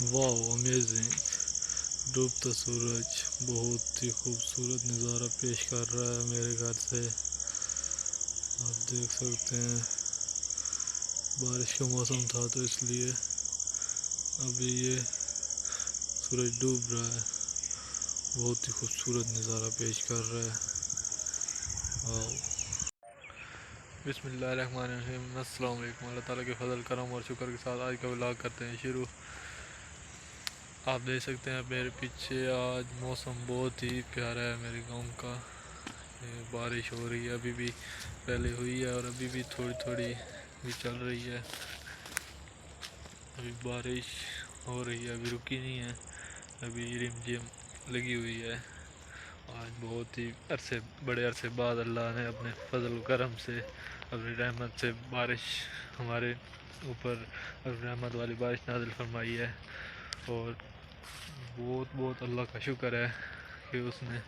वाह अमेजिंग। डूबता सूरज बहुत ही खूबसूरत नज़ारा पेश कर रहा है मेरे घर से। आप देख सकते हैं बारिश का मौसम था तो इसलिए अभी ये सूरज डूब रहा है। बहुत ही खूबसूरत नज़ारा पेश कर रहा है। वाह। बिस्मिल्लाहिर्रहमानिर्रहीम। अस्सलाम वालेकुम। अल्लाह ताला के फजल करम और शुक्र के साथ आज का व्लॉग करते हैं शुरू। आप देख सकते हैं मेरे पीछे आज मौसम बहुत ही प्यारा है मेरे गांव का। ये बारिश हो रही है अभी भी, पहले हुई है और अभी भी थोड़ी थोड़ी भी चल रही है। अभी बारिश हो रही है, अभी रुकी नहीं है, अभी रिमझिम लगी हुई है। आज बहुत ही बड़े अरसे बाद अल्लाह ने अपने फजल करम से, अपनी रहमत से बारिश हमारे ऊपर रहमत वाली बारिश नाजिल फरमाई है। और बहुत बहुत अल्लाह का शुक्र है कि उसने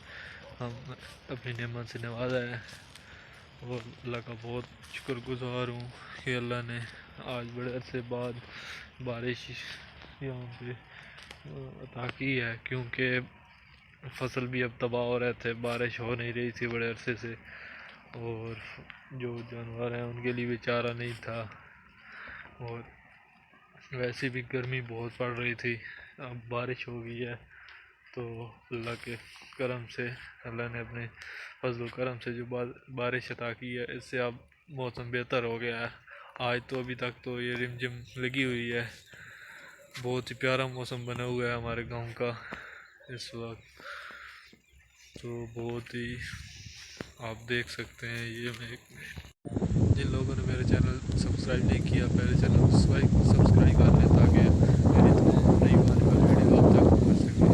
हम अपनी नेमत से नवाजा है। और अल्लाह का बहुत शुक्रगुजार हूँ कि अल्लाह ने आज बड़े अरसे बाद बारिश यहाँ पे अता की है, क्योंकि फसल भी अब तबाह हो रहे थे, बारिश हो नहीं रही थी बड़े अरसे से। और जो जानवर हैं उनके लिए भी चारा नहीं था, और वैसे भी गर्मी बहुत पड़ रही थी। अब बारिश हो गई है तो अल्लाह के करम से, अल्लाह ने अपने फजल करम से जो बारिश अता की है, इससे अब मौसम बेहतर हो गया है। आज तो अभी तक तो ये रिमझिम लगी हुई है। बहुत ही प्यारा मौसम बना हुआ है हमारे गांव का इस वक्त। तो बहुत ही आप देख सकते हैं ये मैं जिन लोगों ने मेरे चैनल सब्सक्राइब नहीं किया, पहले चैनल सब्सक्राइब कर लें ताकि मेरी तमाम नई आने वाली वीडियो आप तक पहुँच सके।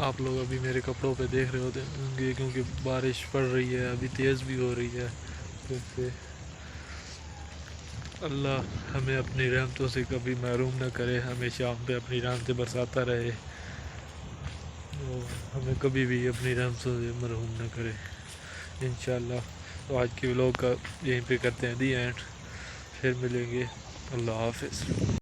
आप लोग अभी मेरे कपड़ों पे देख रहे होंगे क्योंकि बारिश पड़ रही है, अभी तेज़ भी हो रही है। फिर से अल्लाह हमें अपनी रहमतों से कभी महरूम न करे, हमेशा हम पे अपनी रहमतें बरसाता रहे और हमें कभी भी अपनी रहमतों से महरूम न करे इंशाल्लाह। तो आज के व्लॉग का यहीं पे करते हैं दी एंड, फिर मिलेंगे। अल्लाह हाफिज़।